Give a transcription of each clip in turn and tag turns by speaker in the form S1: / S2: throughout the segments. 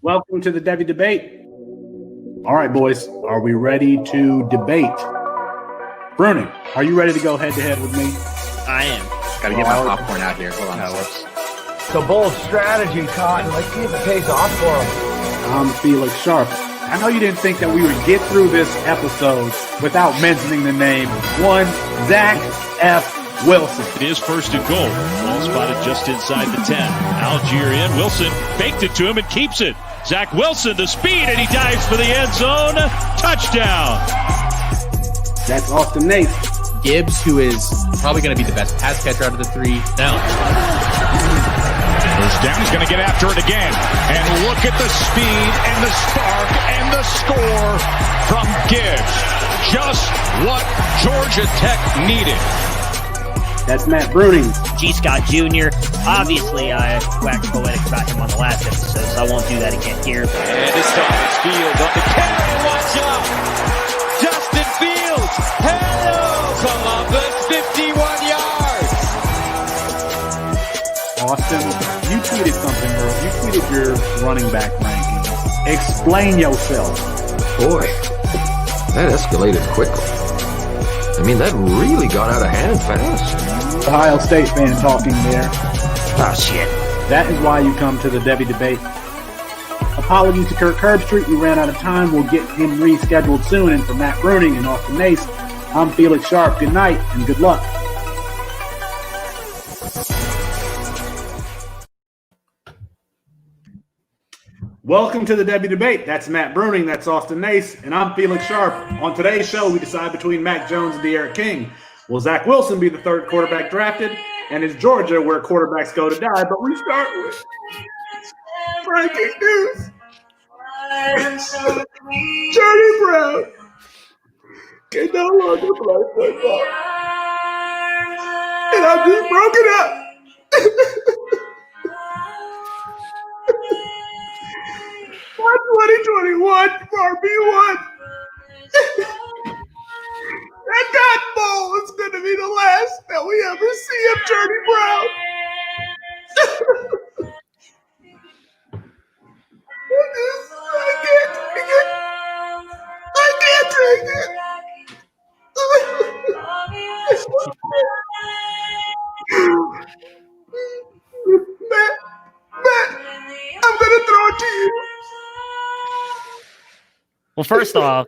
S1: Welcome to the Devy Debate. All right, boys, are we ready to debate? Bruening, are you ready to go head-to-head with me?
S2: I am.
S3: Got to get my popcorn out here. Hold on.
S4: It's a bold strategy, Cotton. Let's see if it pays off for him.
S1: I'm Felix Sharpe. I know you didn't think that we would get through this episode without mentioning the name one Zach F. Wilson.
S5: It is first and goal. Ball spotted just inside the 10. Algier in. Wilson baked it to him and keeps it. Zach Wilson, the speed, and he dives for the end zone. Touchdown.
S1: That's Austin Nace.
S3: Gibbs, who is probably going to be the best pass catcher out of the three.
S5: Now, first down, he's going to get after it again. And look at the speed and the spark and the score from Gibbs. Just what Georgia Tech needed.
S1: That's Matt Bruening.
S2: G. Scott Jr. Obviously, I waxed poetic about him on the last episode, so I won't do that again here.
S6: And this time it's Fields on the carry. Watch out! Justin Fields hails Columbus 51 yards.
S1: Austin, you tweeted something, bro. You tweeted your running back ranking. Explain yourself.
S7: Boy, that escalated quickly. I mean, that really got out of hand fast.
S1: Ohio State fan talking there.
S2: Oh, shit.
S1: That is why you come to the Devy Debate. Apologies to Kirk Herbstreit. We ran out of time. We'll get him rescheduled soon. And for Matt Bruening and Austin Nace, I'm Felix Sharpe. Good night and good luck. Welcome to the Devy Debate. That's Matt Bruening. That's Austin Nace. And I'm Felix Sharpe. On today's show, we decide between Mac Jones and De'Aaron King. Will Zach Wilson be the third quarterback drafted? And is Georgia where quarterbacks go to die? But we start with breaking news. Johnny Brown can no longer play football. And I'm just broken up. On 2021 for RB1. That Cotton Bowl is going to be the last that we ever see of Johnny Brown. I can't take it. I can't take it. Matt, I'm going to throw it to you.
S2: Well, first off,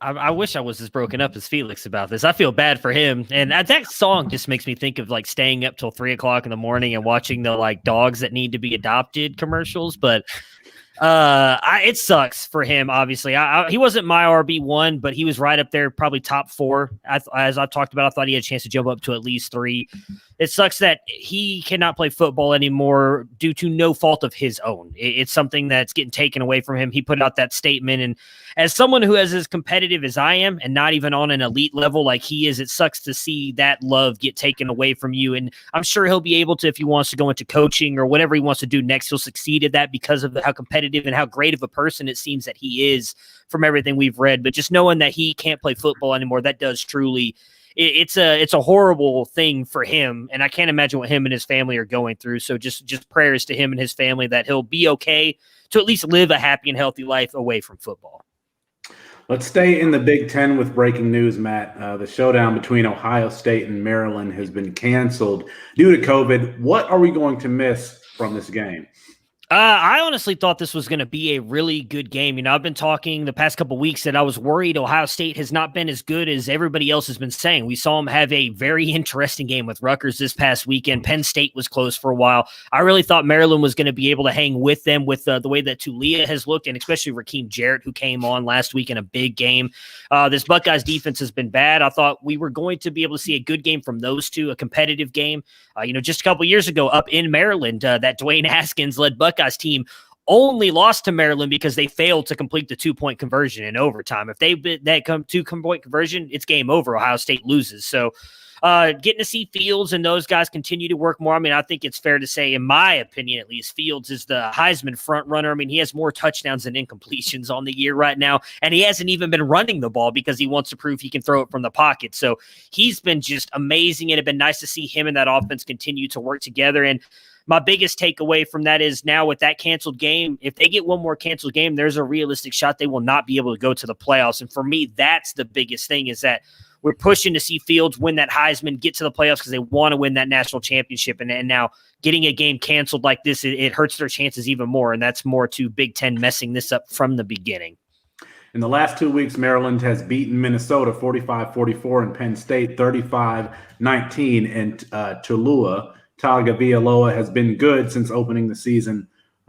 S2: I wish I was as broken up as Felix about this. I feel bad for him. And that song just makes me think of like staying up till 3:00 in the morning and watching the like dogs that need to be adopted commercials. But it sucks for him. Obviously, he wasn't my RB1, but he was right up there, probably top 4. As I've talked about, I thought he had a chance to jump up to at least 3. It sucks that he cannot play football anymore due to no fault of his own. It's something that's getting taken away from him. He put out that statement, and as someone who is as competitive as I am and not even on an elite level like he is, it sucks to see that love get taken away from you. And I'm sure he'll be able to, if he wants to go into coaching or whatever he wants to do next, he'll succeed at that because of how competitive and how great of a person it seems that he is from everything we've read. But just knowing that he can't play football anymore, that does truly it's a horrible thing for him, and I can't imagine what him and his family are going through. So just prayers to him and his family that he'll be okay to at least live a happy and healthy life away from football.
S1: Let's stay in the Big Ten with breaking news, Matt. The showdown between Ohio State and Maryland has been canceled due to COVID. What are we going to miss from this game?
S2: I honestly thought this was going to be a really good game. You know, I've been talking the past couple of weeks that I was worried Ohio State has not been as good as everybody else has been saying. We saw them have a very interesting game with Rutgers this past weekend. Penn State was close for a while. I really thought Maryland was going to be able to hang with them with the way that Tulia has looked, and especially Raheem Jarrett, who came on last week in a big game. This Buckeyes defense has been bad. I thought we were going to be able to see a good game from those two, a competitive game. Just a couple years ago up in Maryland, that Dwayne Haskins-led Buckeyes team only lost to Maryland because they failed to complete the 2-point conversion in overtime. If they that come 2-point conversion, it's game over. Ohio State loses. So getting to see Fields and those guys continue to work more. I mean, I think it's fair to say, in my opinion, at least, Fields is the Heisman front runner. I mean, he has more touchdowns than incompletions on the year right now, and he hasn't even been running the ball because he wants to prove he can throw it from the pocket. So he's been just amazing, and it's been nice to see him and that offense continue to work together. And my biggest takeaway from that is now with that canceled game, if they get one more canceled game, there's a realistic shot they will not be able to go to the playoffs. And for me, that's the biggest thing, is that we're pushing to see Fields win that Heisman, get to the playoffs because they want to win that national championship. And now getting a game canceled like this, it hurts their chances even more. And that's more to Big Ten messing this up from the beginning.
S1: In the last 2 weeks, Maryland has beaten Minnesota 45-44 and Penn State 35-19 in Tulua. Tagovailoa has been good since opening the season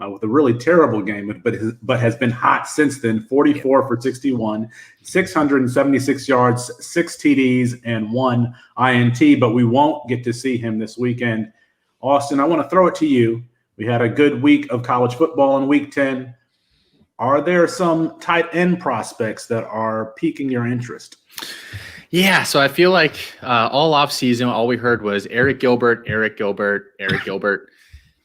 S1: with a really terrible game, but has been hot since then. 44 for 61, 676 yards, 6 TDs, and 1 INT. But we won't get to see him this weekend. Austin, I want to throw it to you. We had a good week of college football in Week 10. Are there some tight end prospects that are piquing your interest?
S3: Yeah, so I feel like all offseason, all we heard was Eric Gilbert, Eric Gilbert, Eric Gilbert.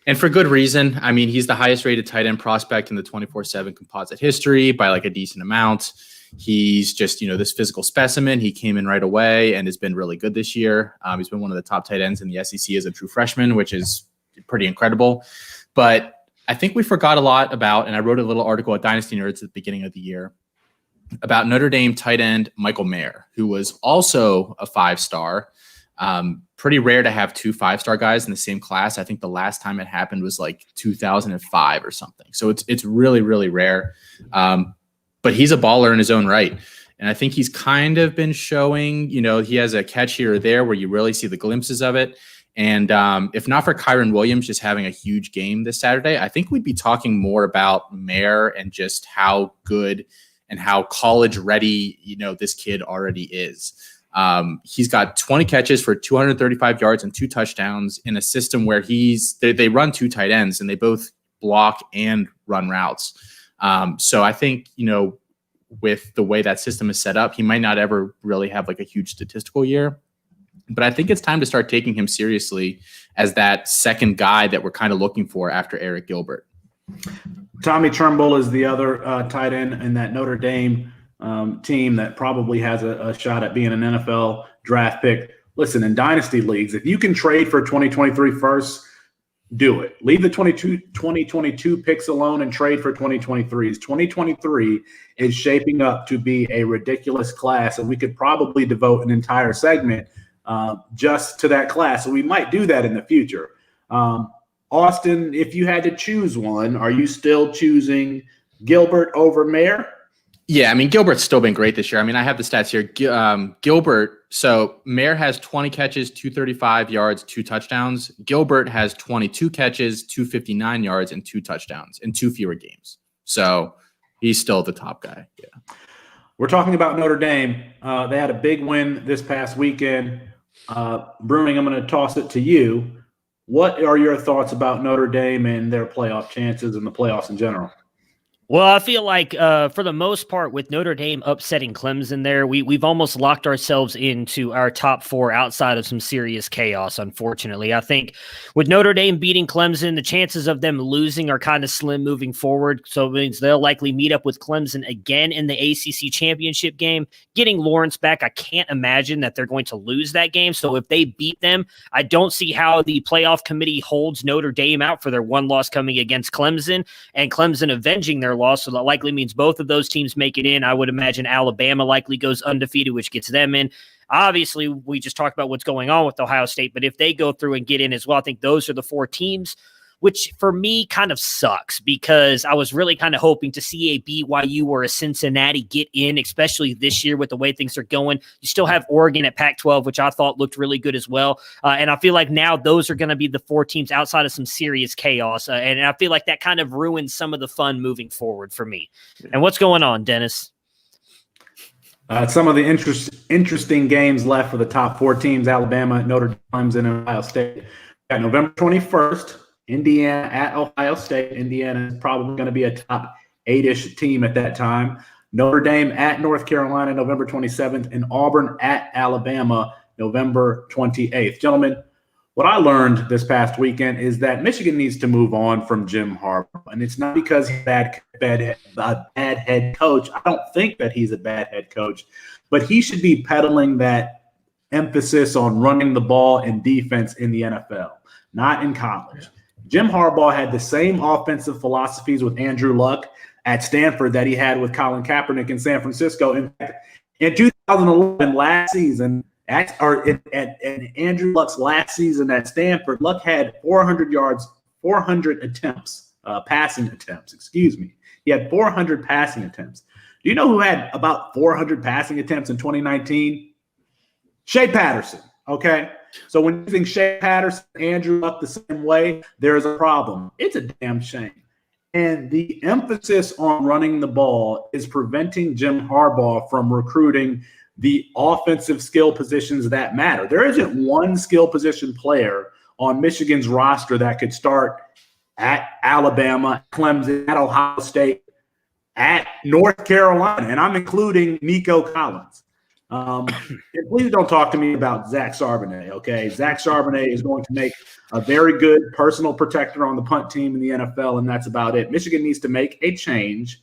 S3: And for good reason. I mean, he's the highest rated tight end prospect in the 24/7 composite history by like a decent amount. He's just, this physical specimen. He came in right away and has been really good this year. He's been one of the top tight ends in the SEC as a true freshman, which is pretty incredible. But I think we forgot a lot about, and I wrote a little article at Dynasty Nerds at the beginning of the year about Notre Dame tight end Michael Mayer, who was also a 5-star. Pretty rare to have 2 5-star guys in the same class. I think the last time it happened was like 2005 or something. So it's really, really rare. But he's a baller in his own right. And I think he's kind of been showing, he has a catch here or there where you really see the glimpses of it. And if not for Kyron Williams just having a huge game this Saturday, I think we'd be talking more about Mayer and just how good and how college ready, this kid already is. He's got 20 catches for 235 yards and 2 touchdowns in a system where they run 2 tight ends and they both block and run routes. So I think, with the way that system is set up, he might not ever really have like a huge statistical year. But I think it's time to start taking him seriously as that second guy that we're kind of looking for after Eric Gilbert.
S1: Tommy Tremble is the other tight end in that Notre Dame team that probably has a shot at being an NFL draft pick. Listen, in dynasty leagues, if you can trade for 2023 first, do it. Leave the 2022 picks alone and trade for 2023's. 2023 is shaping up to be a ridiculous class, and we could probably devote an entire segment just to that class. So we might do that in the future. Austin, if you had to choose one, are you still choosing Gilbert over Mayer?
S3: Yeah, I mean, Gilbert's still been great this year. I mean, I have the stats here. Gilbert, so Mayer has 20 catches, 235 yards, 2 touchdowns. Gilbert has 22 catches, 259 yards, and 2 touchdowns in 2 fewer games. So he's still the top guy. Yeah.
S1: We're talking about Notre Dame. They had a big win this past weekend. Bruening, I'm going to toss it to you. What are your thoughts about Notre Dame and their playoff chances and the playoffs in general?
S2: Well, I feel like for the most part with Notre Dame upsetting Clemson there, we've almost locked ourselves into our top 4 outside of some serious chaos, unfortunately. I think with Notre Dame beating Clemson, the chances of them losing are kind of slim moving forward. So it means they'll likely meet up with Clemson again in the ACC championship game. Getting Lawrence back, I can't imagine that they're going to lose that game. So if they beat them, I don't see how the playoff committee holds Notre Dame out for their one loss coming against Clemson and Clemson avenging their loss. So that likely means both of those teams make it in. I would imagine Alabama likely goes undefeated, which gets them in. Obviously, we just talked about what's going on with Ohio State, but if they go through and get in as well, I think those are the 4 teams, which for me kind of sucks because I was really kind of hoping to see a BYU or a Cincinnati get in, especially this year with the way things are going. You still have Oregon at Pac-12, which I thought looked really good as well. And I feel like now those are going to be the 4 teams outside of some serious chaos. And I feel like that kind of ruins some of the fun moving forward for me. And what's going on, Dennis?
S1: Some of the interesting games left for the top 4 teams, Alabama, Notre Dame, and Ohio State. Got November 21st. Indiana at Ohio State. Indiana is probably going to be a top 8-ish team at that time. Notre Dame at North Carolina, November 27th, and Auburn at Alabama, November 28th. Gentlemen, what I learned this past weekend is that Michigan needs to move on from Jim Harbaugh, and it's not because he's a bad head coach. I don't think that he's a bad head coach, but he should be peddling that emphasis on running the ball and defense in the NFL, not in college. Jim Harbaugh had the same offensive philosophies with Andrew Luck at Stanford that he had with Colin Kaepernick in San Francisco. In fact, in 2011, last season, in Andrew Luck's last season at Stanford, Luck had 400 yards, 400 attempts, passing attempts, excuse me. He had 400 passing attempts. Do you know who had about 400 passing attempts in 2019? Shea Patterson, okay? So when you think Shea Patterson, Andrew Luck the same way, there's a problem. It's a damn shame. And the emphasis on running the ball is preventing Jim Harbaugh from recruiting the offensive skill positions that matter. There isn't one skill position player on Michigan's roster that could start at Alabama, Clemson, at Ohio State, at North Carolina, and I'm including Nico Collins. And please don't talk to me about Zach Charbonnet, okay? Zach Charbonnet is going to make a very good personal protector on the punt team in the NFL, and that's about it. Michigan needs to make a change,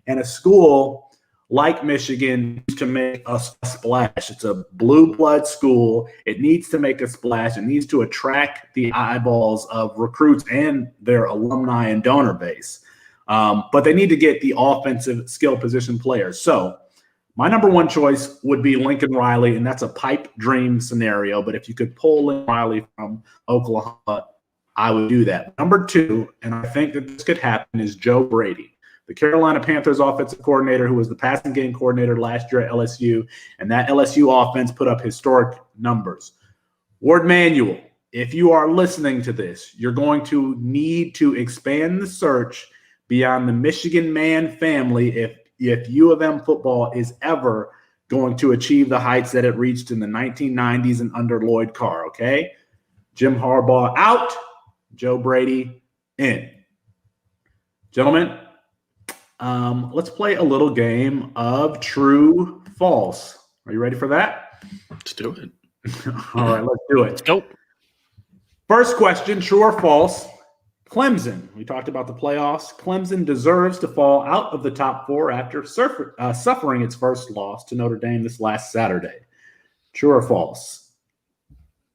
S1: and a school like Michigan needs to make a splash. It's a blue blood school. It needs to make a splash. It needs to attract the eyeballs of recruits and their alumni and donor base. But they need to get the offensive skill position players. So my number one choice would be Lincoln Riley, and that's a pipe dream scenario. But if you could pull Lincoln Riley from Oklahoma, I would do that. Number two, and I think that this could happen, is Joe Brady, the Carolina Panthers offensive coordinator who was the passing game coordinator last year at LSU, and that LSU offense put up historic numbers. Ward Manuel, if you are listening to this, you're going to need to expand the search beyond the Michigan man family if U of M football is ever going to achieve the heights that it reached in the 1990s and under Lloyd Carr, okay? Jim Harbaugh out, Joe Brady in. Gentlemen, let's play a little game of true, false. Are you ready for that?
S3: Let's do it.
S1: All right, let's do it.
S2: Let's go.
S1: First question, true or false? Clemson, we talked about the playoffs. Clemson deserves to fall out of the top four after suffering its first loss to Notre Dame this last Saturday. True or false?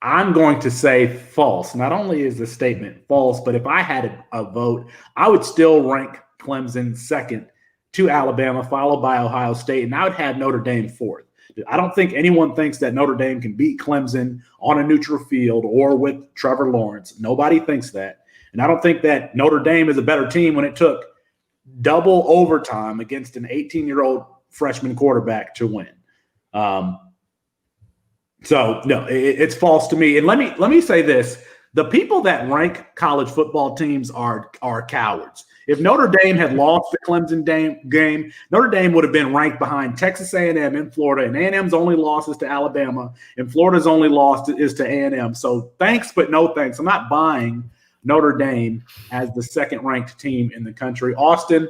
S1: I'm going to say false. Not only is the statement false, but if I had a vote, I would still rank Clemson second to Alabama, followed by Ohio State, and I would have Notre Dame fourth. I don't think anyone thinks that Notre Dame can beat Clemson on a neutral field or with Trevor Lawrence. Nobody thinks that. And I don't think that Notre Dame is a better team when it took double overtime against an 18-year-old freshman quarterback to win. So, no, it's false to me. And let me say this. The people that rank college football teams are cowards. If Notre Dame had lost the Clemson game, Notre Dame would have been ranked behind Texas A&M in Florida, and A&M's only loss is to Alabama, and Florida's only loss is to A&M. So thanks, but no thanks. I'm not buying Notre Dame as the second-ranked team in the country. Austin,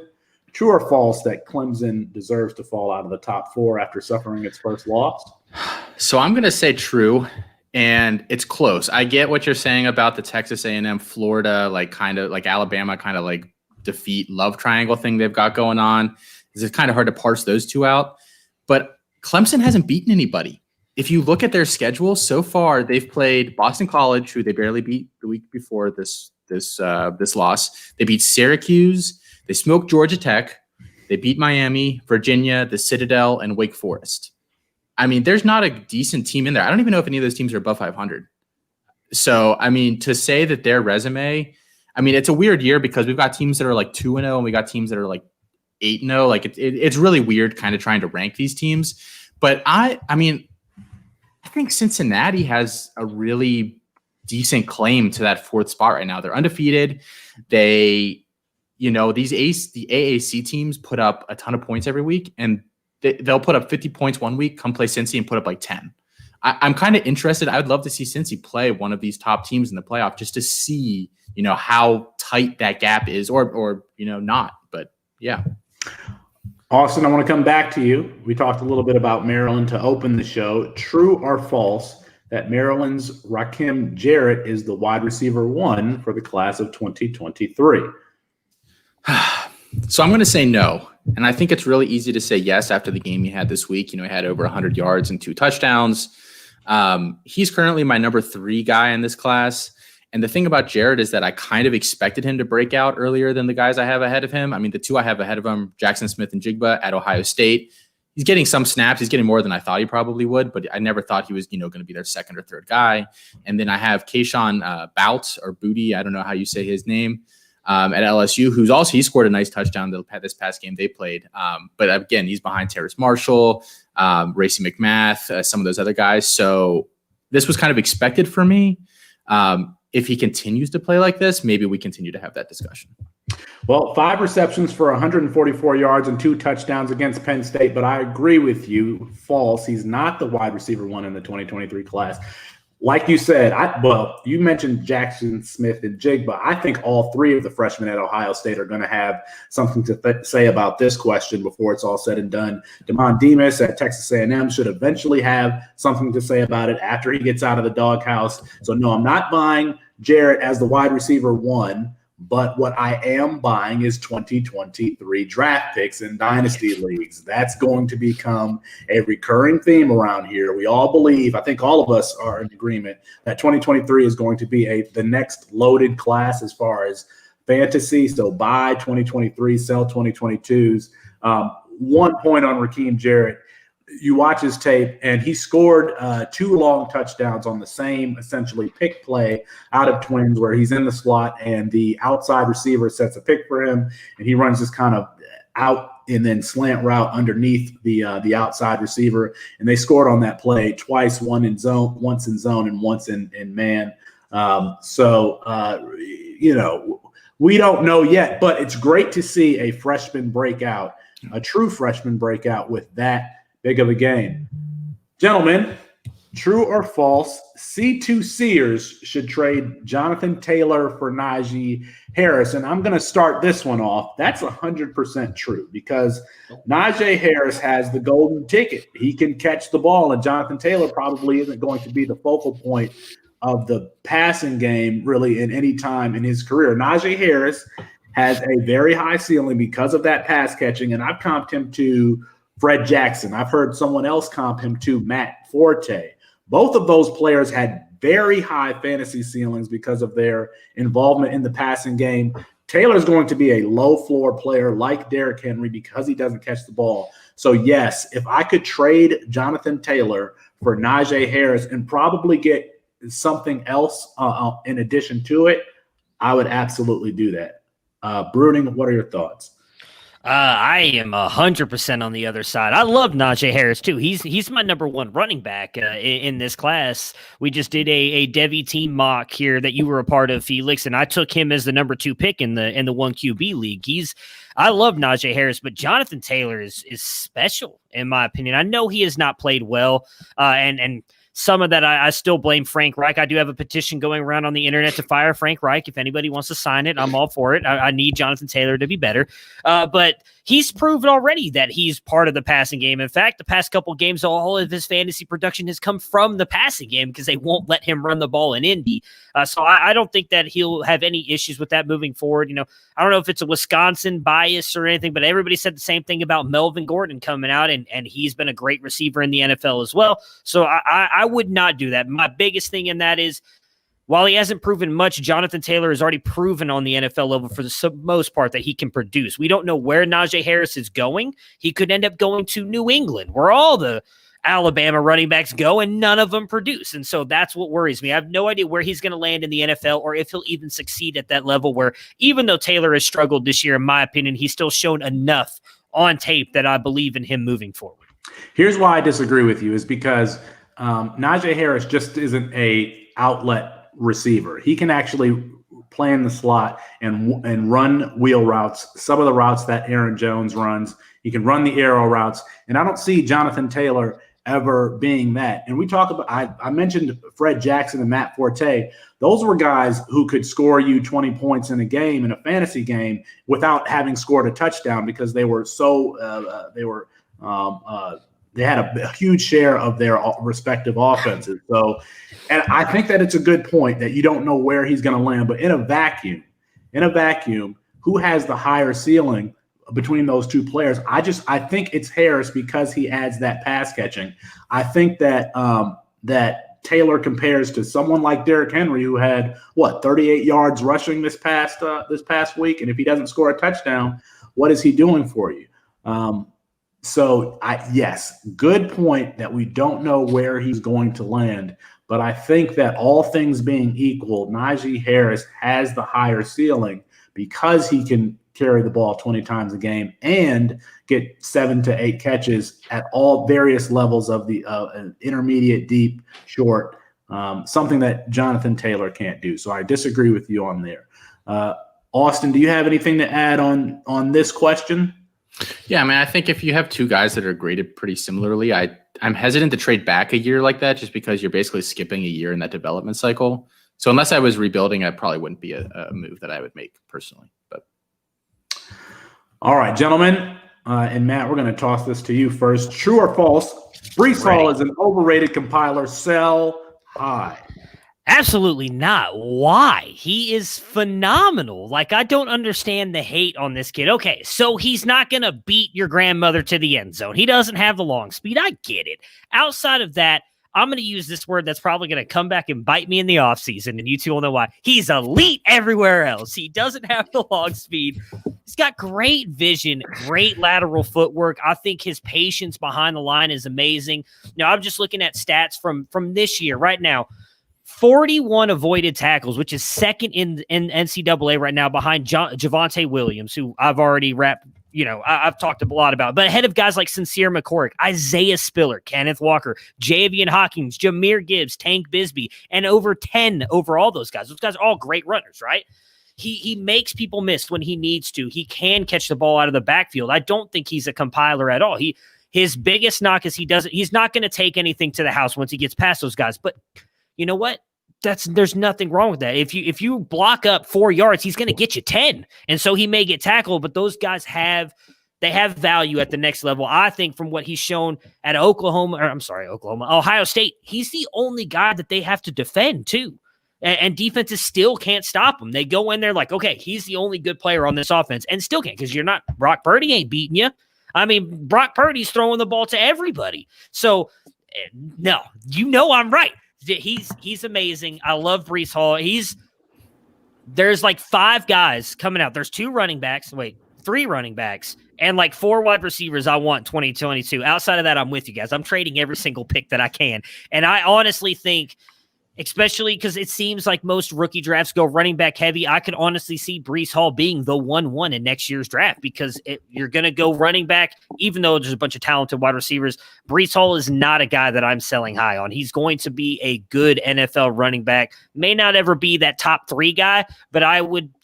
S1: true or false that Clemson deserves to fall out of the top four after suffering its first loss?
S3: So I'm going to say true, and it's close. I get what you're saying about the Texas A&M, Florida, like kind of like Alabama, kind of like defeat love triangle thing they've got going on. It's kind of hard to parse those two out. But Clemson hasn't beaten anybody. If you look at their schedule so far, they've played Boston College, who they barely beat the week before this loss. They beat Syracuse. They smoked Georgia Tech. They beat Miami, Virginia, the Citadel, and Wake Forest. I mean, there's not a decent team in there. I don't even know if any of those teams are above 500. So, I mean, to say that their resume, I mean, it's a weird year because we've got teams that are like 2-0 and we got teams that are like 8-0. Like it's really weird kind of trying to rank these teams. But I think Cincinnati has a really decent claim to that fourth spot right now. They're undefeated. They, the AAC teams put up a ton of points every week, and they'll put up 50 points one week, come play Cincy and put up like 10. I'm kind of interested. I would love to see Cincy play one of these top teams in the playoff just to see, how tight that gap is or not. But yeah.
S1: Austin, I want to come back to you. We talked a little bit about Maryland to open the show. True or false that Maryland's Rakim Jarrett is the wide receiver 1 for the class of 2023?
S3: So I'm going to say no. And I think it's really easy to say yes after the game he had this week. He had over 100 yards and 2 touchdowns. He's currently my number 3 guy in this class. And the thing about Jarrett is that I kind of expected him to break out earlier than the guys I have ahead of him. I mean, the two I have ahead of him, Jackson Smith and Jigba at Ohio State. He's getting some snaps. He's getting more than I thought he probably would, but I never thought he was, going to be their second or third guy. And then I have Keyshawn Bout or Booty. I don't know how you say his name. At LSU, he scored a nice touchdown this past game they played. But again, he's behind Terrace Marshall, Racey McMath, some of those other guys. So this was kind of expected for me. If he continues to play like this, maybe we continue to have that discussion.
S1: Well, 5 receptions for 144 yards and 2 touchdowns against Penn State, but I agree with you. False. He's not the wide receiver 1 in the 2023 class. Like you said, you mentioned Jackson Smith and Jigba. I think all 3 of the freshmen at Ohio State are going to have something to say about this question before it's all said and done. Damon Demas at Texas A&M should eventually have something to say about it after he gets out of the doghouse. So, no, I'm not buying Jarrett as the wide receiver 1. But what I am buying is 2023 draft picks in dynasty leagues. That's going to become a recurring theme around here. We all believe, I think all of us are in agreement, that 2023 is going to be the next loaded class as far as fantasy. So buy 2023, sell 2022s. 1 point on Raheem Jarrett. You watch his tape, and he scored 2 long touchdowns on the same essentially pick play out of twins where he's in the slot and the outside receiver sets a pick for him, and he runs this kind of out and then slant route underneath the outside receiver, and they scored on that play twice, once in zone and once in man. We don't know yet, but it's great to see a freshman breakout, a true freshman breakout with that big of a game. Gentlemen, true or false, C2Cers should trade Jonathan Taylor for Najee Harris. And I'm going to start this one off. That's 100% true because Najee Harris has the golden ticket. He can catch the ball, and Jonathan Taylor probably isn't going to be the focal point of the passing game really in any time in his career. Najee Harris has a very high ceiling because of that pass catching, and I've comped him to Fred Jackson. I've heard someone else comp him to Matt Forte. Both of those players had very high fantasy ceilings because of their involvement in the passing game. Taylor's going to be a low floor player like Derrick Henry because he doesn't catch the ball. So yes, if I could trade Jonathan Taylor for Najee Harris and probably get something else in addition to it, I would absolutely do that. Bruening, what are your thoughts?
S2: I am 100% on the other side. I love Najee Harris too. He's my number 1 running back in this class. We just did a Devy team mock here that you were a part of, Felix, and I took him as the number 2 pick in the 1QB league. I love Najee Harris, but Jonathan Taylor is special in my opinion. I know he has not played well, and some of that I still blame Frank Reich. I do have a petition going around on the internet to fire Frank Reich. If anybody wants to sign it, I'm all for it. I need Jonathan Taylor to be better. But he's proven already that he's part of the passing game. In fact, the past couple of games, all of his fantasy production has come from the passing game because they won't let him run the ball in Indy. So I don't think that he'll have any issues with that moving forward. I don't know if it's a Wisconsin bias or anything, but everybody said the same thing about Melvin Gordon coming out, and he's been a great receiver in the NFL as well. So I would not do that. My biggest thing in that is, while he hasn't proven much, Jonathan Taylor has already proven on the NFL level for the most part that he can produce. We don't know where Najee Harris is going. He could end up going to New England, where all the Alabama running backs go, and none of them produce. And so that's what worries me. I have no idea where he's going to land in the NFL or if he'll even succeed at that level, where even though Taylor has struggled this year, in my opinion, he's still shown enough on tape that I believe in him moving forward.
S1: Here's why I disagree with you is because Najee Harris just isn't a outlet receiver. He can actually play in the slot and run wheel routes, some of the routes that Aaron Jones runs. He can run the arrow routes, and I don't see Jonathan Taylor ever being that. And we talk about, I mentioned Fred Jackson and Matt Forte. Those were guys who could score you 20 points in a game, in a fantasy game, without having scored a touchdown because they were they had a huge share of their respective offenses. So, and I think that it's a good point that you don't know where he's going to land, but in a vacuum, who has the higher ceiling between those two players? I think it's Harris because he adds that pass catching. I think that that Taylor compares to someone like Derrick Henry, who had 38 yards rushing this past week, and if he doesn't score a touchdown, what is he doing for you? Yes, good point that we don't know where he's going to land, but I think that all things being equal, Najee Harris has the higher ceiling because he can carry the ball 20 times a game and get 7 to 8 catches at all various levels of the intermediate, deep, short, something that Jonathan Taylor can't do. So I disagree with you on there. Austin, do you have anything to add on this question?
S3: Yeah, I mean, I think if you have two guys that are graded pretty similarly, I'm hesitant to trade back a year like that just because you're basically skipping a year in that development cycle. So unless I was rebuilding, I probably wouldn't be a move that I would make personally. But
S1: all right, gentlemen, and Matt, we're going to toss this to you first. True or false? Breece Hall is an overrated compiler. Sell high.
S2: Absolutely not. Why? He is phenomenal. Like, I don't understand the hate on this kid. Okay, so he's not going to beat your grandmother to the end zone. He doesn't have the long speed. I get it. Outside of that, I'm going to use this word that's probably going to come back and bite me in the offseason, and you two will know why. He's elite everywhere else. He doesn't have the long speed. He's got great vision, great lateral footwork. I think his patience behind the line is amazing. Now, I'm just looking at stats from this year right now. 41 avoided tackles, which is second in NCAA right now behind Javonte Williams, who I've already wrapped. I've talked a lot about, but ahead of guys like Sincere McCormick, Isaiah Spiller, Kenneth Walker, Javian Hawkins, Jahmyr Gibbs, Tank Bisbee, and over 10 over all those guys. Those guys are all great runners, right? He makes people miss when he needs to. He can catch the ball out of the backfield. I don't think he's a compiler at all. His biggest knock is he's not going to take anything to the house once he gets past those guys. But you know what? There's nothing wrong with that. If you block up 4 yards, he's going to get you 10. And so he may get tackled, but those guys have value at the next level. I think from what he's shown at Ohio State, he's the only guy that they have to defend too. And defenses still can't stop him. They go in there like, okay, he's the only good player on this offense and still can't because Brock Purdy ain't beating you. I mean, Brock Purdy's throwing the ball to everybody. So no, I'm right. He's amazing. I love Breece Hall. There's like 5 guys coming out. There's 3 running backs, and like 4 wide receivers I want 2022. Outside of that, I'm with you guys. I'm trading every single pick that I can. And I honestly think, especially because it seems like most rookie drafts go running back heavy, I could honestly see Breece Hall being the 1-1 in next year's draft because you're going to go running back, even though there's a bunch of talented wide receivers. Breece Hall is not a guy that I'm selling high on. He's going to be a good NFL running back. May not ever be that top 3 guy, but I would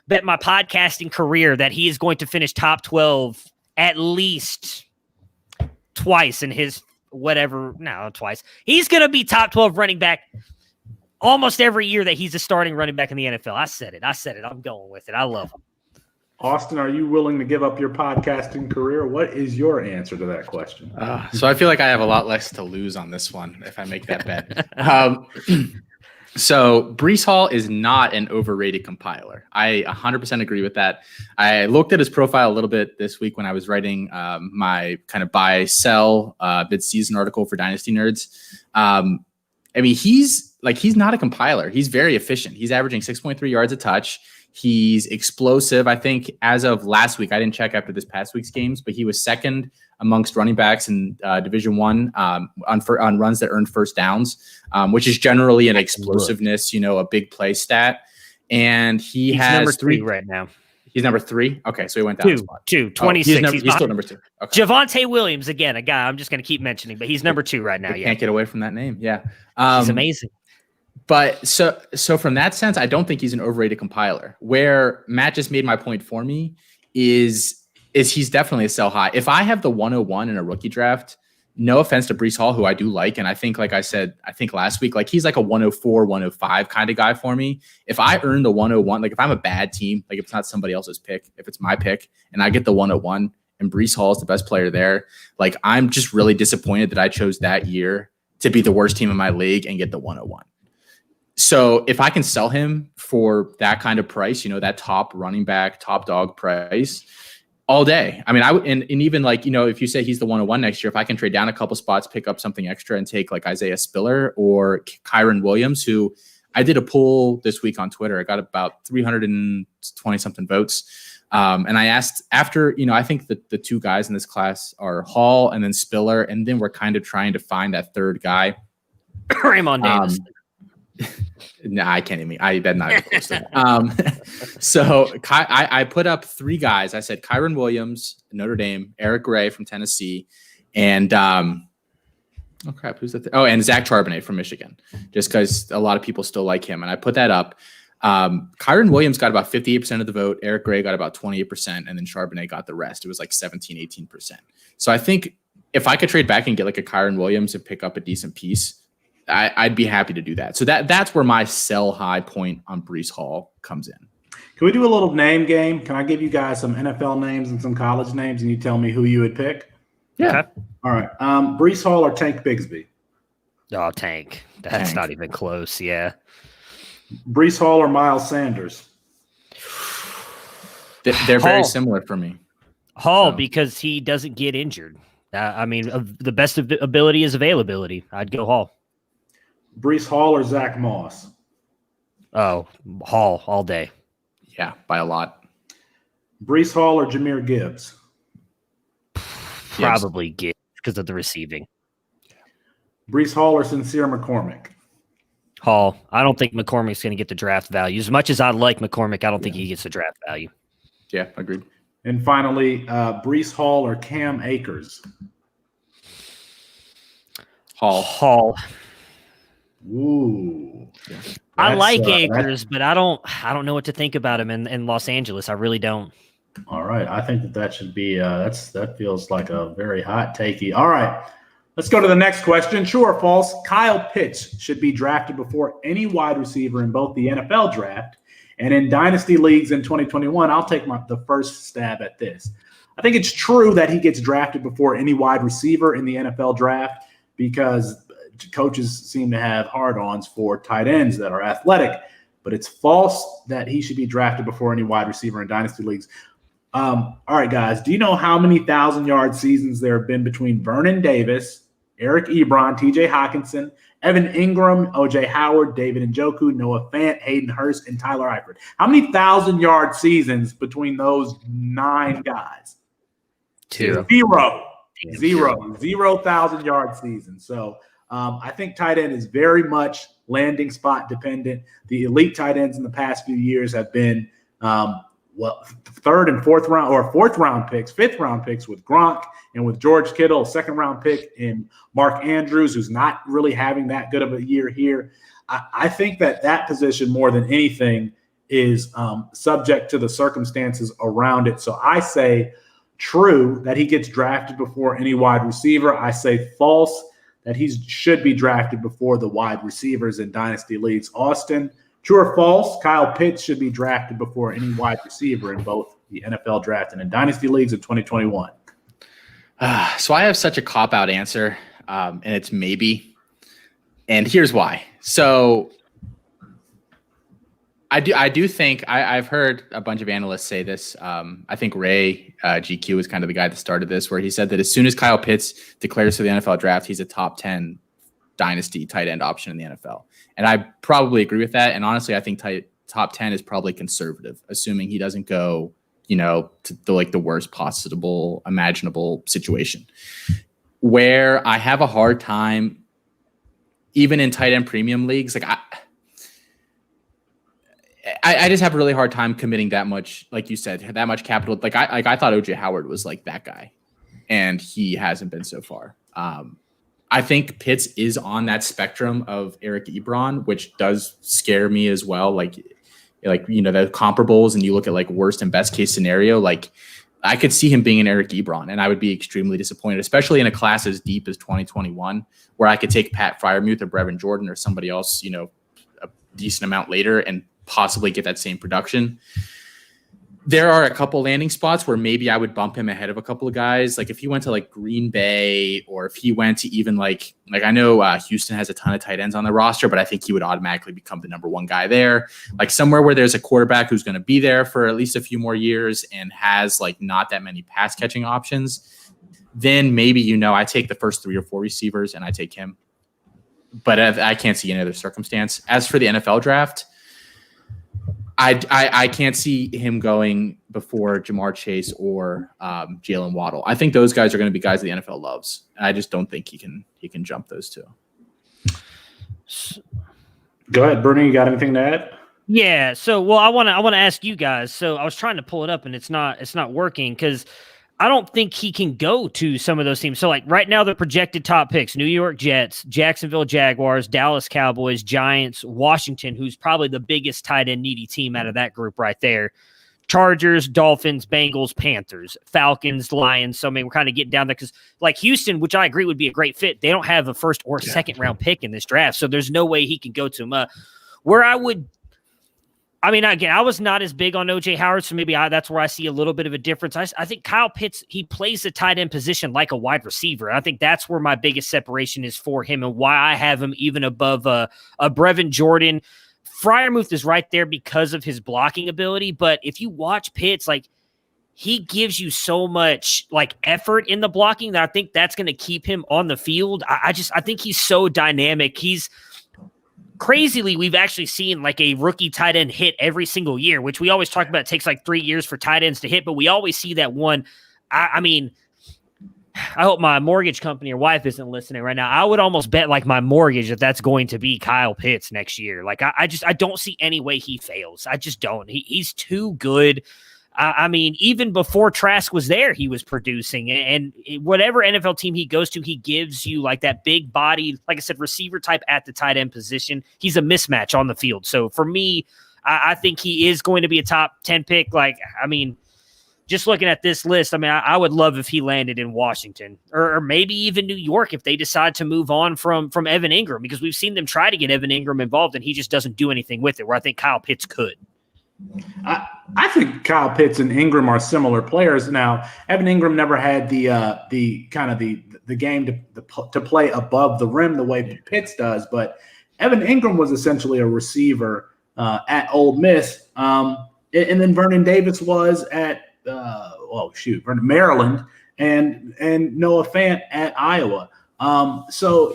S2: bet my podcasting career that he is going to finish top 12 at least twice in his twice. He's going to be top 12 running back almost every year that he's a starting running back in the NFL. I said it. I'm going with it. I love him.
S1: Austin, are you willing to give up your podcasting career? What is your answer to that question?
S3: So I feel like I have a lot less to lose on this one if I make that bet. So Breece Hall is not an overrated compiler. I 100% agree with that. I looked at his profile a little bit this week when I was writing my kind of buy sell mid-season article for Dynasty Nerds. I mean, he's not a compiler. He's very efficient. He's averaging 6.3 yards a touch. He's explosive. I think as of last week, I didn't check after this past week's games, but he was second amongst running backs in Division I on runs that earned first downs, which is generally an explosiveness, a big play stat. And he's has
S2: number 3 right now.
S3: He's number 3. Okay, so he went down.
S2: 26.
S3: He's still number 2. Okay.
S2: Javonte Williams, again, a guy I'm just going to keep mentioning, but he's number 2 right now.
S3: Can't get away from that name. Yeah,
S2: he's amazing.
S3: But so from that sense, I don't think he's an overrated compiler. Where Matt just made my point for me is he's definitely a sell high. If I have the 101 in a rookie draft, no offense to Breece Hall, who I do like, and I think, like I said, last week, like he's like a 104, 105 kind of guy for me. If I earn the 101, like if I'm a bad team, like if it's not somebody else's pick, if it's my pick, and I get the 101, and Breece Hall is the best player there, like I'm just really disappointed that I chose that year to be the worst team in my league and get the 101. So if I can sell him for that kind of price, that top running back, top dog price, all day. I mean, I would, and even like, if you say he's the 101 next year, if I can trade down a couple spots, pick up something extra and take like Isaiah Spiller or Kyron Williams, who I did a poll this week on Twitter. I got about 320 something votes. And I asked after, I think that the two guys in this class are Hall and then Spiller. And then we're kind of trying to find that third guy.
S2: Raymond Davis.
S3: No, I can't even. That's not even close to that. So I put up three guys. I said Kyron Williams, Notre Dame, Eric Gray from Tennessee, and oh crap, who's that? And Zach Charbonnet from Michigan. Just because a lot of people still like him, and I put that up. Kyron Williams got about 58% of the vote. Eric Gray got about 28%, and then Charbonnet got the rest. It was like 17-18%. So I think if I could trade back and get like a Kyron Williams and pick up a decent piece, I'd be happy to do that. So that's where my sell high point on Breece Hall comes in.
S1: Can we do a little name game? Can I give you guys some NFL names and some college names, and you tell me who you would pick?
S3: Yeah.
S2: Okay.
S1: All right. Breece Hall or Tank Bigsby?
S2: Oh, Tank. That's not even close. Yeah.
S1: Breece Hall or Miles Sanders?
S3: They're very similar for me.
S2: Hall, because he doesn't get injured. I mean, the best of ability is availability. I'd go Hall.
S1: Breece Hall or Zach Moss?
S2: Oh, Hall all day.
S3: Yeah, by a lot.
S1: Breece Hall or Jahmyr Gibbs?
S2: Probably Gibbs because of the receiving.
S1: Breece Hall or Sincere McCormick?
S2: Hall. I don't think McCormick's going to get the draft value. As much as I like McCormick, I don't think he gets the draft value.
S3: Yeah, agreed.
S1: And finally, Breece Hall or Cam Akers?
S3: Hall.
S1: Ooh.
S2: I like Akers, but I don't know what to think about him in Los Angeles. I really don't.
S1: All right. I think that should be that feels like a very hot takey. All right. Let's go to the next question. True or false? Kyle Pitts should be drafted before any wide receiver in both the NFL draft and in dynasty leagues in 2021. I'll take the first stab at this. I think it's true that he gets drafted before any wide receiver in the NFL draft because coaches seem to have hard-ons for tight ends that are athletic, but it's false that he should be drafted before any wide receiver in dynasty leagues. All right, guys, do you know how many 1,000-yard seasons there have been between Vernon Davis, Eric Ebron, TJ Hawkinson, Evan Ingram, OJ Howard, David Njoku, Noah Fant, Hayden Hurst, and Tyler Eifert? How many 1,000-yard seasons between those 9 guys?
S2: 2.
S1: Zero 1,000-yard season. So I think tight end is very much landing spot dependent. The elite tight ends in the past few years have been third and fourth round or fifth round picks with Gronk and with George Kittle, second round pick in Mark Andrews, who's not really having that good of a year here. I think that position more than anything is subject to the circumstances around it. So I say true that he gets drafted before any wide receiver. I say false that he should be drafted before the wide receivers in dynasty leagues. Austin, true or false? Kyle Pitts should be drafted before any wide receiver in both the NFL draft and in dynasty leagues in 2021.
S3: So I have such a cop-out answer, and it's maybe. And here's why. So I do think I've heard a bunch of analysts say this. I think Ray GQ is kind of the guy that started this, where he said that as soon as Kyle Pitts declares for the NFL draft, he's a top 10 dynasty tight end option in the NFL. And I probably agree with that. And honestly, I think top 10 is probably conservative, assuming he doesn't go, to the worst possible imaginable situation. Where I have a hard time, even in tight end premium leagues, like I just have a really hard time committing that much, like you said, that much capital. Like I thought OJ Howard was like that guy, and he hasn't been so far. I think Pitts is on that spectrum of Eric Ebron, which does scare me as well. Like the comparables, and you look at like worst and best case scenario. Like I could see him being an Eric Ebron, and I would be extremely disappointed, especially in a class as deep as 2021, where I could take Pat Freiermuth or Brevin Jordan or somebody else, a decent amount later and possibly get that same production. There are a couple landing spots where maybe I would bump him ahead of a couple of guys. Like if he went to like Green Bay, or if he went to even like I know Houston has a ton of tight ends on the roster, but I think he would automatically become the number one guy there. Like somewhere where there's a quarterback who's going to be there for at least a few more years and has like not that many pass catching options, then maybe, I take the first 3 or 4 receivers and I take him. But I can't see any other circumstance. As for the NFL draft, I can't see him going before Jamar Chase or Jalen Waddle. I think those guys are going to be guys that the NFL loves. I just don't think he can jump those two.
S1: Go ahead, Bruening. You got anything to add?
S2: Yeah. So, well, I want to ask you guys. So I was trying to pull it up and it's not working because I don't think he can go to some of those teams. So like right now, the projected top picks: New York Jets, Jacksonville Jaguars, Dallas Cowboys, Giants, Washington, who's probably the biggest tight end needy team out of that group right there. Chargers, Dolphins, Bengals, Panthers, Falcons, Lions. So I mean, we're kind of getting down there because like Houston, which I agree would be a great fit, they don't have a first or second round pick in this draft. So there's no way he can go to them. Where I mean, again, I was not as big on O.J. Howard, so maybe that's where I see a little bit of a difference. I think Kyle Pitts, he plays the tight end position like a wide receiver. I think that's where my biggest separation is for him and why I have him even above a Brevin Jordan. Freiermuth is right there because of his blocking ability, but if you watch Pitts, like he gives you so much like effort in the blocking that I think that's going to keep him on the field. I think he's so dynamic. Crazily, we've actually seen like a rookie tight end hit every single year, which we always talk about. It takes like 3 years for tight ends to hit, but we always see that one. I mean, I hope my mortgage company or wife isn't listening right now. I would almost bet like my mortgage that that's going to be Kyle Pitts next year. Like I don't see any way he fails. I just don't. He's too good. I mean, even before Trask was there, he was producing. And whatever NFL team he goes to, he gives you like that big body, like I said, receiver type at the tight end position. He's a mismatch on the field. So for me, I think he is going to be a top 10 pick. Like, I mean, just looking at this list, I mean, I would love if he landed in Washington or maybe even New York if they decide to move on from Evan Ingram, because we've seen them try to get Evan Ingram involved and he just doesn't do anything with it, where I think Kyle Pitts could.
S1: I think Kyle Pitts and Ingram are similar players. Now, Evan Ingram never had the kind of the game to play above the rim the way Pitts does, but Evan Ingram was essentially a receiver at Ole Miss, and then Vernon Davis was at Maryland, and Noah Fant at Iowa. So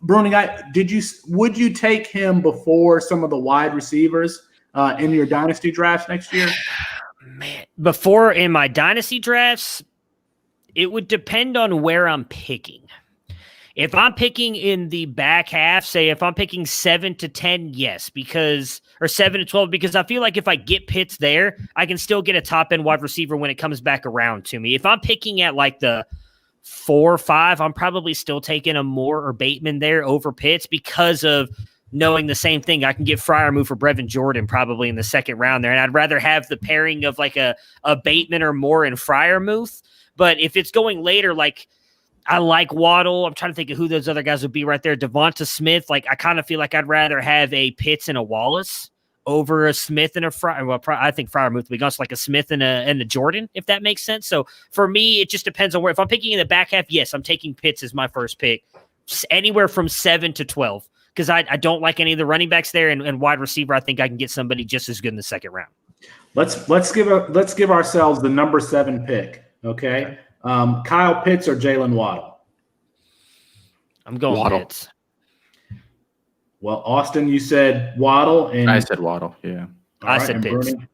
S1: Bruening, would you take him before some of the wide receivers in your dynasty drafts next year?
S2: Man, before in my dynasty drafts, it would depend on where I'm picking. If I'm picking in the back half, say if I'm picking 7 to 10, yes, or 7 to 12, because I feel like if I get Pitts there, I can still get a top end wide receiver when it comes back around to me. If I'm picking at like the 4 or 5, I'm probably still taking a Moore or Bateman there over Pitts because of knowing the same thing. I can get Freiermuth for Brevin Jordan probably in the second round there. And I'd rather have the pairing of like a Bateman or Moore and Freiermuth. But if it's going later, like I like Waddle. I'm trying to think of who those other guys would be right there. Devonta Smith. Like I kind of feel like I'd rather have a Pitts and a Wallace over a Smith and a Fryer. Well, I think Freiermuth would be also like a Smith and a Jordan, if that makes sense. So for me, it just depends on where. If I'm picking in the back half, yes, I'm taking Pitts as my first pick. Anywhere from 7 to 12. Because I don't like any of the running backs there, and wide receiver, I think I can get somebody just as good in the second round.
S1: Let's give ourselves the number 7 pick. Okay, Kyle Pitts or Jalen Waddle?
S2: I'm going
S3: Waddle.
S2: Pitts.
S1: Well, Austin, you said Waddle, and
S3: I said Waddle. Yeah,
S2: I said Pitts.
S1: Bruening?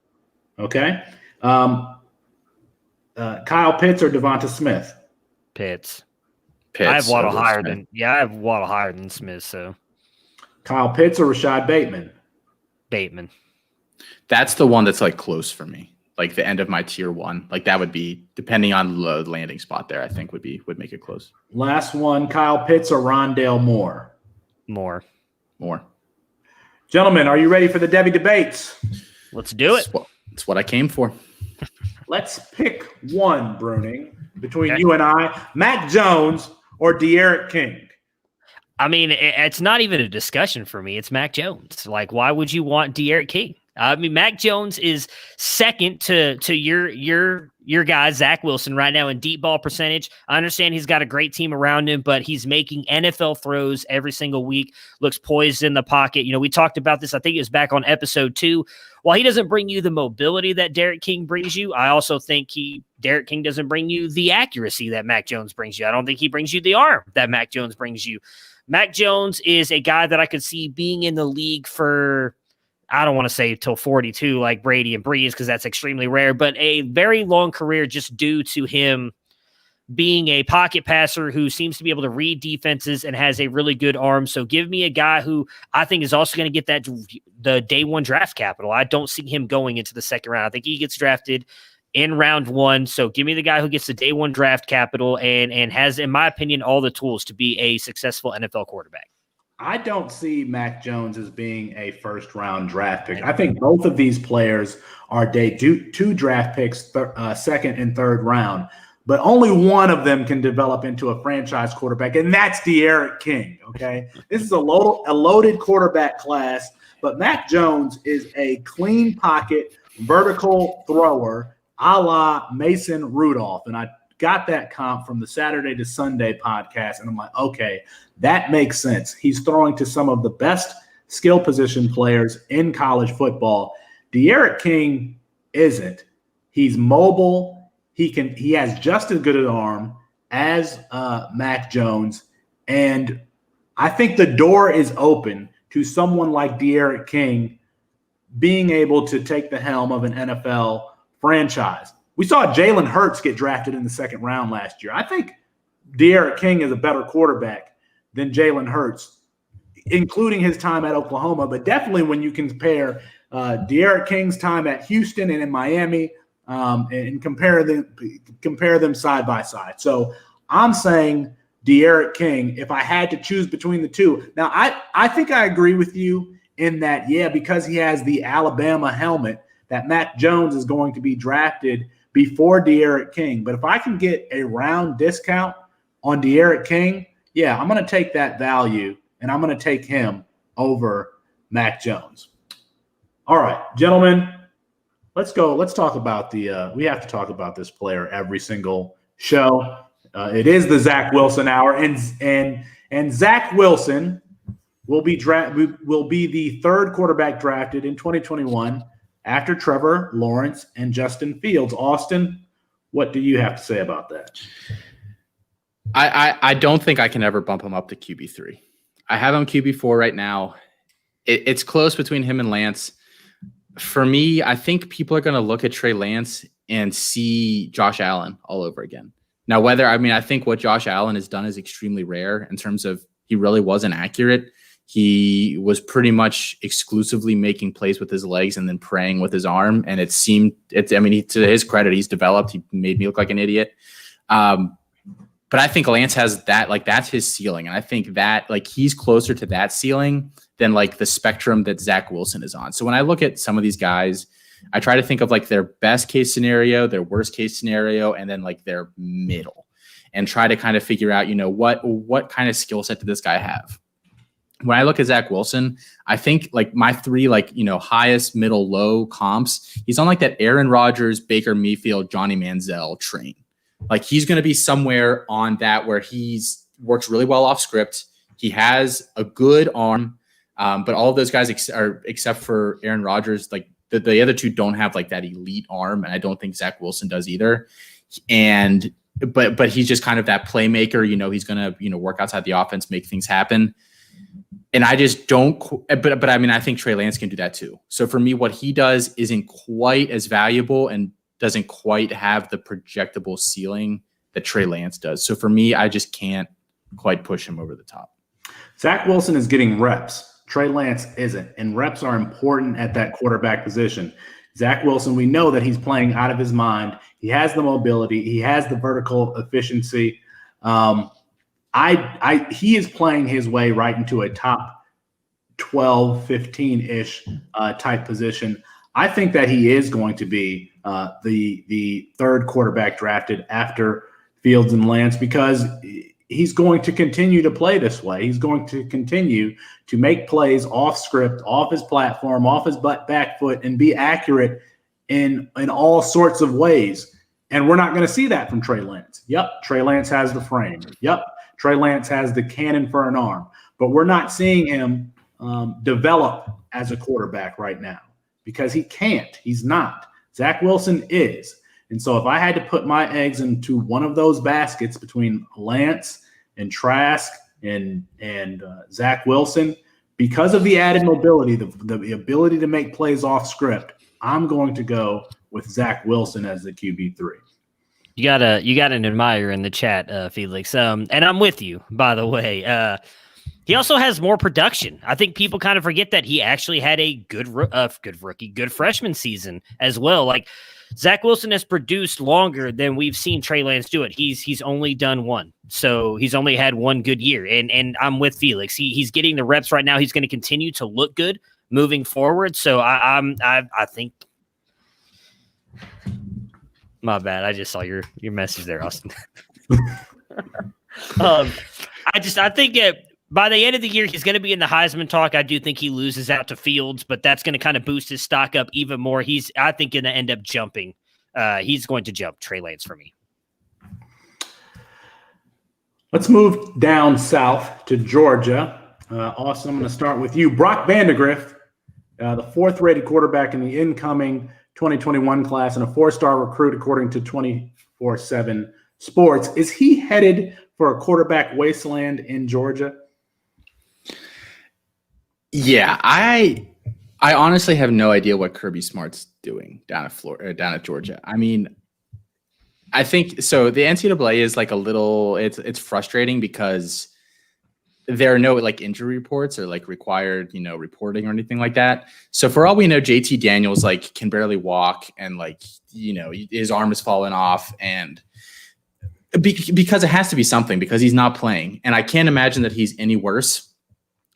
S1: Okay, Kyle Pitts or Devonta Smith?
S2: Pitts.
S3: Pitts.
S2: I have Waddle higher than Smith. So
S1: Kyle Pitts or Rashad Bateman?
S2: Bateman.
S3: That's the one that's like close for me. Like the end of my tier 1. Like that would be, depending on the landing spot there, I think would make it close.
S1: Last one, Kyle Pitts or Rondale Moore?
S2: More.
S1: Gentlemen, are you ready for the Devy debates?
S2: Let's do it.
S3: It's what I came for.
S1: Let's pick one, Bruening, between you and I, Mac Jones or De'Aaron King.
S2: I mean, it's not even a discussion for me. It's Mac Jones. Like, why would you want De'Aaron King? I mean, Mac Jones is second to your guy, Zach Wilson, right now in deep ball percentage. I understand he's got a great team around him, but he's making NFL throws every single week, looks poised in the pocket. We talked about this, I think it was back on episode 2. While he doesn't bring you the mobility that Derek King brings you, I also think Derek King doesn't bring you the accuracy that Mac Jones brings you. I don't think he brings you the arm that Mac Jones brings you. Mac Jones is a guy that I could see being in the league for, I don't want to say till 42 like Brady and Breeze because that's extremely rare, but a very long career just due to him being a pocket passer who seems to be able to read defenses and has a really good arm. So give me a guy who I think is also going to get the day one draft capital. I don't see him going into the second round. I think he gets drafted in round 1. So give me the guy who gets the day one draft capital and has, in my opinion, all the tools to be a successful NFL quarterback.
S1: I don't see Mac Jones as being a first-round draft pick. I think both of these players are day 2 draft picks, second and third round, but only one of them can develop into a franchise quarterback, and that's D'Eriq King, okay? This is a loaded quarterback class, but Mac Jones is a clean pocket, vertical thrower a la Mason Rudolph, and I got that comp from the Saturday to Sunday podcast, and I'm like, okay, that makes sense. He's throwing to some of the best skill position players in college football. D'Eriq King isn't. He's mobile. He has just as good an arm as Mac Jones, and I think the door is open to someone like D'Eriq King being able to take the helm of an NFL franchise. We saw Jalen Hurts get drafted in the second round last year. I think D'Eriq King is a better quarterback than Jalen Hurts, including his time at Oklahoma. But definitely when you compare D'Eriq King's time at Houston and in Miami and compare them side by side. So I'm saying D'Eriq King, if I had to choose between the two. Now, I think I agree with you in that, yeah, because he has the Alabama helmet, that Mac Jones is going to be drafted before D'Eriq King. But if I can get a round discount on D'Eriq King, yeah, I'm going to take that value, and I'm going to take him over Mac Jones. All right, gentlemen, let's go. Let's talk about we have to talk about this player every single show. It is the Zach Wilson hour, and Zach Wilson will be the third quarterback drafted in 2021 after Trevor Lawrence and Justin Fields. Austin, what do you have to say about that?
S3: I don't think I can ever bump him up to QB3. I have him QB4 right now. It's close between him and Lance. For me, I think people are going to look at Trey Lance and see Josh Allen all over again. Now, I think what Josh Allen has done is extremely rare in terms of he really wasn't accurate. He was pretty much exclusively making plays with his legs and then praying with his arm. And to his credit, he's developed. He made me look like an idiot. But I think Lance has that, that's his ceiling. And I think that he's closer to that ceiling than the spectrum that Zach Wilson is on. So when I look at some of these guys, I try to think of their best case scenario, their worst case scenario, and then their middle, and try to kind of figure out, what kind of skill set did this guy have? When I look at Zach Wilson, I think my three, highest, middle, low comps, he's on that Aaron Rodgers, Baker Mayfield, Johnny Manziel train. He's going to be somewhere on that where works really well off script. He has a good arm, but all of those guys except for Aaron Rodgers, the other two don't have that elite arm, and I don't think Zach Wilson does either. But he's just kind of that playmaker. He's going to work outside the offense, make things happen. And I just don't, but I think Trey Lance can do that too. So for me, what he does isn't quite as valuable and doesn't quite have the projectable ceiling that Trey Lance does. So for me, I just can't quite push him over the top.
S1: Zach Wilson is getting reps. Trey Lance isn't, and reps are important at that quarterback position. Zach Wilson, we know that he's playing out of his mind. He has the mobility. He has the vertical efficiency. He is playing his way right into a top 12, 15-ish type position. I think that he is going to be the third quarterback drafted after Fields and Lance because he's going to continue to play this way. He's going to continue to make plays off script, off his platform, off his back foot, and be accurate in all sorts of ways. And we're not going to see that from Trey Lance. Yep, Trey Lance has the frame. Yep, Trey Lance has the cannon for an arm. But we're not seeing him develop as a quarterback right now because he can't. He's not. Zach Wilson is. And so if I had to put my eggs into one of those baskets between Lance and Trask and Zach Wilson, because of the added mobility, the ability to make plays off script, I'm going to go with Zach Wilson as the QB3.
S2: You got an admirer in the chat, Felix. And I'm with you, by the way. He also has more production. I think people kind of forget that he actually had a good freshman season as well. Like Zach Wilson has produced longer than we've seen Trey Lance do it. He's only done one. So he's only had one good year. And I'm with Felix. He's getting the reps right now. He's going to continue to look good moving forward. So I think my bad. I just saw your message there, Austin. I think by the end of the year, he's going to be in the Heisman talk. I do think he loses out to Fields, but that's going to kind of boost his stock up even more. I think, going to end up jumping. He's going to jump Trey Lance for me.
S1: Let's move down south to Georgia. Austin, I'm going to start with you. Brock Vandagriff, the fourth-rated quarterback in the incoming 2021 class and a four-star recruit according to 24/7 Sports. Is he headed for a quarterback wasteland in Georgia?
S3: Yeah, I honestly have no idea what Kirby Smart's doing down at Georgia. I mean, I think so. The NCAA is like a little. It's frustrating because there are no like injury reports or like required reporting or anything like that. So for all we know, JT Daniels like can barely walk and like his arm has fallen off and because it has to be something because he's not playing and I can't imagine that he's any worse.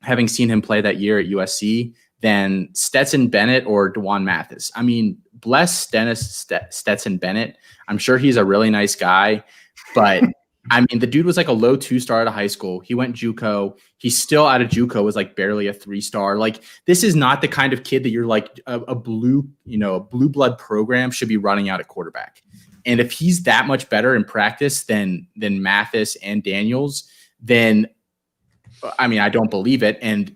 S3: Having seen him play that year at USC, than Stetson Bennett or DeJuan Mathis. I mean, bless Stetson Bennett. I'm sure he's a really nice guy, but I mean, the dude was like a low 2-star out of high school. He went JUCO. He's still out of JUCO, was like barely a 3-star. Like, this is not the kind of kid that you're like a blue blood program should be running out at quarterback. And if he's that much better in practice than Mathis and Daniels, then I mean, I don't believe it. And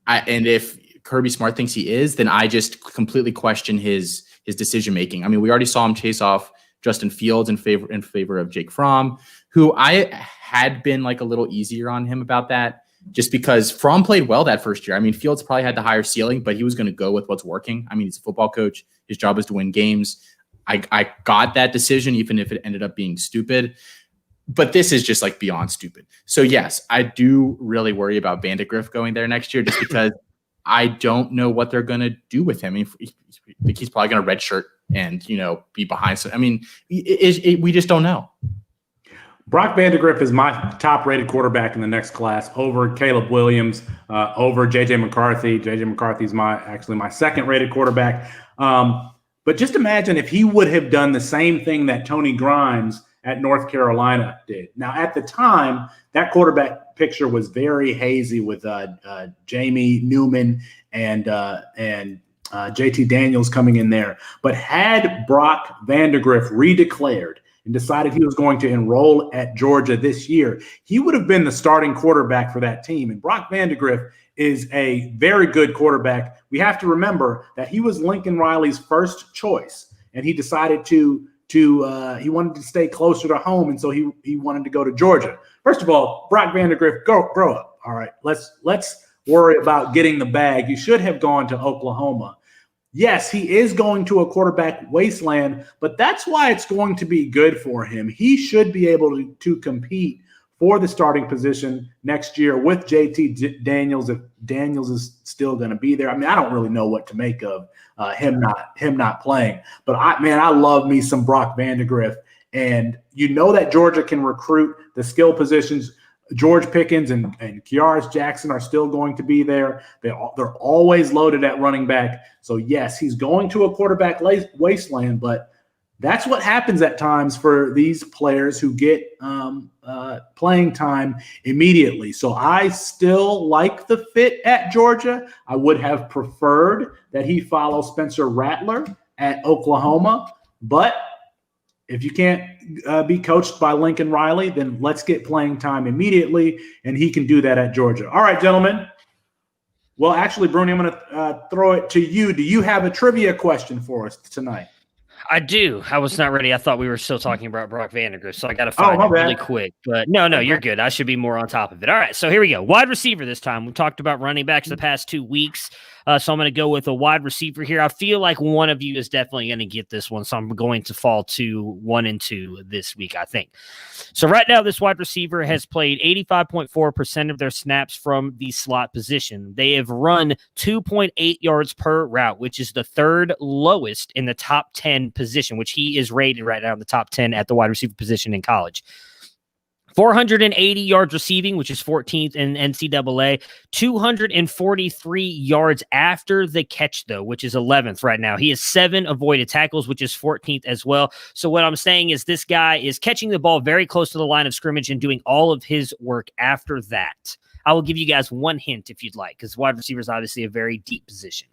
S3: if Kirby Smart thinks he is, then I just completely question his decision making. I mean, we already saw him chase off Justin Fields in favor of Jake Fromm, who I had been like a little easier on him about that, just because Fromm played well that first year. I mean, Fields probably had the higher ceiling, but he was going to go with what's working. I mean, he's a football coach. His job is to win games. I got that decision, even if it ended up being stupid. But this is just like beyond stupid. So yes, I do really worry about Vandagriff going there next year, just because I don't know what they're going to do with him. I think he's probably going to redshirt and be behind. So I mean, we just don't know.
S1: Brock Vandagriff is my top-rated quarterback in the next class, over Caleb Williams, over J.J. McCarthy. J.J. McCarthy is my second-rated quarterback. But just imagine if he would have done the same thing that Tony Grimes at North Carolina did. Now, at the time, that quarterback picture was very hazy with Jamie Newman and JT Daniels coming in there. But had Brock Vandagriff redeclared and decided he was going to enroll at Georgia this year, he would have been the starting quarterback for that team. And Brock Vandagriff is a very good quarterback. We have to remember that he was Lincoln Riley's first choice, and he decided he wanted to stay closer to home, and so he wanted to go to Georgia. First of all, Brock Vandagriff, grow up. All right, let's worry about getting the bag. You should have gone to Oklahoma. Yes, he is going to a quarterback wasteland, but that's why it's going to be good for him. He should be able to compete for the starting position next year with JT Daniels, if Daniels is still going to be there. I mean, I don't really know what to make of him not playing, but I love me some Brock Vandagriff, and that Georgia can recruit the skill positions. George Pickens and Kyaris Jackson are still going to be there. They're always loaded at running back. So yes, he's going to a quarterback wasteland, but That's what happens at times for these players who get playing time immediately. So I still like the fit at Georgia. I would have preferred that he follow Spencer Rattler at Oklahoma. But if you can't be coached by Lincoln Riley, then let's get playing time immediately, and he can do that at Georgia. All right, gentlemen. Well, actually, Bruening, I'm going to throw it to you. Do you have a trivia question for us tonight?
S2: I do. I was not ready. I thought we were still talking about Brock Vandagriff, so I got to find it really quick. But no, you're good. I should be more on top of it. All right, so here we go. Wide receiver this time. We talked about running backs the past 2 weeks, so I'm going to go with a wide receiver here. I feel like one of you is definitely going to get this one, so I'm going to fall to 1 and 2 this week, I think. So right now, this wide receiver has played 85.4% of their snaps from the slot position. They have run 2.8 yards per route, which is the third lowest in the top 10 position, which he is rated right now in the top 10 at the wide receiver position in college. 480 yards receiving, which is 14th in NCAA. 243 yards after the catch, though, which is 11th right now. He has 7 avoided tackles, which is 14th as well. So what I'm saying is this guy is catching the ball very close to the line of scrimmage and doing all of his work after that. I will give you guys one hint if you'd like, because wide receiver is obviously a very deep position.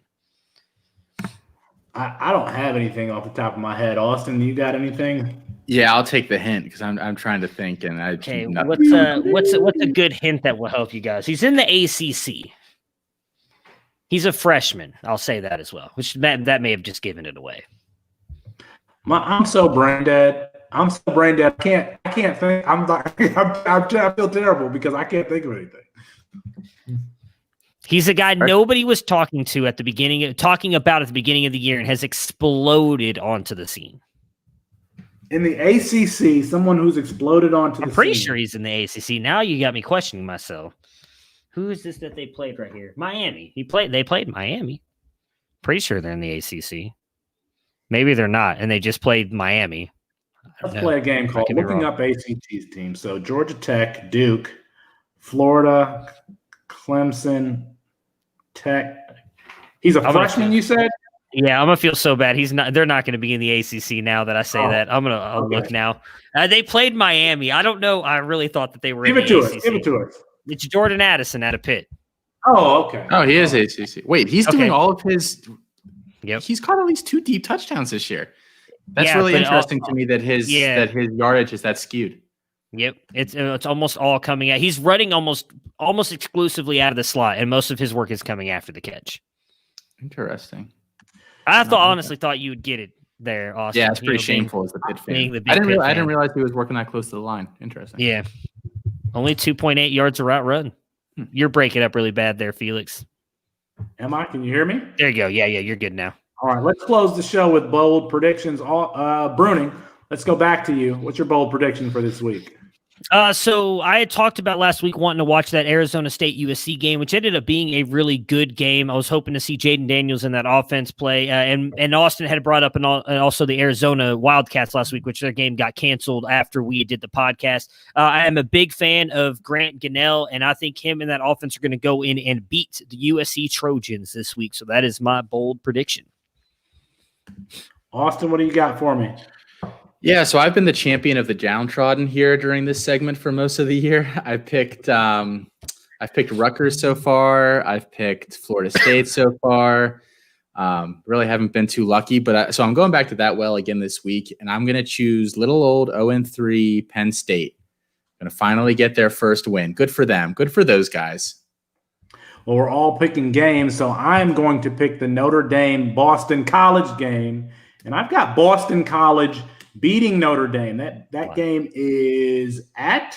S1: I don't have anything off the top of my head. Austin, you got anything?
S3: Yeah, I'll take the hint because I'm trying to think. And
S2: okay, what's a good hint that will help you guys? He's in the ACC. He's a freshman. I'll say that as well, which that may have just given it away.
S1: I'm so brain dead. I can't think. I feel terrible because I can't think of anything.
S2: He's a guy nobody was talking about at the beginning of the year and has exploded onto the scene.
S1: In the ACC, someone who's exploded onto the scene.
S2: I'm pretty sure he's in the ACC. Now you got me questioning myself. Who is this that they played right here? Miami. They played Miami. Pretty sure they're in the ACC. Maybe they're not, and they just played Miami.
S1: Let's play a game called Looking Up ACC's team. So Georgia Tech, Duke, Florida, Clemson, Tech. He's a freshman, you said?
S2: Yeah, I'm gonna feel so bad. They're not going to be in the ACC now that I say that. I'll look now. They played Miami. I don't know. I really thought that they were. Give it to
S1: us.
S2: It's Jordan Addison out of Pitt.
S1: Oh, okay.
S3: Oh, he is ACC. Wait, he's doing all of his.
S2: Yep.
S3: He's caught at least 2 deep touchdowns this year. That's really interesting to me that his yardage is that skewed.
S2: Yep, it's almost all coming out. He's running almost exclusively out of the slot, and most of his work is coming after the catch.
S3: Interesting.
S2: I honestly thought you would get it there, Austin.
S3: Yeah, it's pretty shameful as a Pitt fan. I didn't realize he was working that close to the line. Interesting.
S2: Yeah, only 2.8 yards a route run. You're breaking up really bad there, Felix.
S1: Am I? Can you hear me?
S2: There you go. Yeah, you're good now.
S1: All right, let's close the show with bold predictions. Bruening, let's go back to you. What's your bold prediction for this week?
S2: So I had talked about last week wanting to watch that Arizona State USC game, which ended up being a really good game. I was hoping to see Jaden Daniels in that offense play, and Austin had brought up and also the Arizona Wildcats last week, which their game got canceled after we did the podcast. I am a big fan of Grant Gunnell, and I think him and that offense are going to go in and beat the USC Trojans this week. So that is my bold prediction.
S1: Austin, what do you got for me?
S3: Yeah, so I've been the champion of the downtrodden here during this segment for most of the year. I've picked Rutgers so far. I've picked Florida State so far. Really haven't been too lucky, but so I'm going back to that well again this week, and I'm going to choose little old 0-3 Penn State. Going to finally get their first win. Good for them. Good for those guys.
S1: Well, we're all picking games, so I'm going to pick the Notre Dame-Boston College game, and I've got Boston College beating Notre Dame. That game is at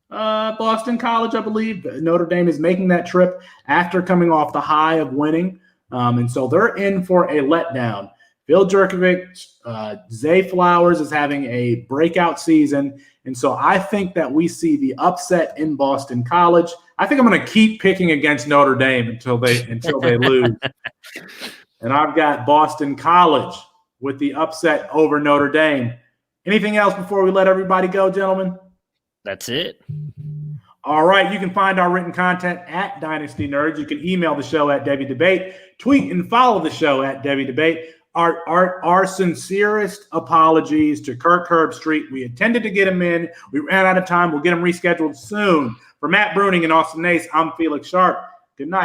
S1: Boston College, I believe. Notre Dame is making that trip after coming off the high of winning. And so they're in for a letdown. Bill Jurkovec, Zay Flowers is having a breakout season. And so I think that we see the upset in Boston College. I think I'm going to keep picking against Notre Dame until they lose. And I've got Boston College with the upset over Notre Dame. Anything else before we let everybody go, gentlemen?
S2: That's it.
S1: All right. You can find our written content at Dynasty Nerds. You can email the show at Devy Debate, tweet and follow the show at Devy Debate. Our sincerest apologies to Kirk Herbstreit. We intended to get him in. We ran out of time. We'll get him rescheduled soon. For Matt Bruening and Austin Nace, I'm Felix Sharpe. Good night.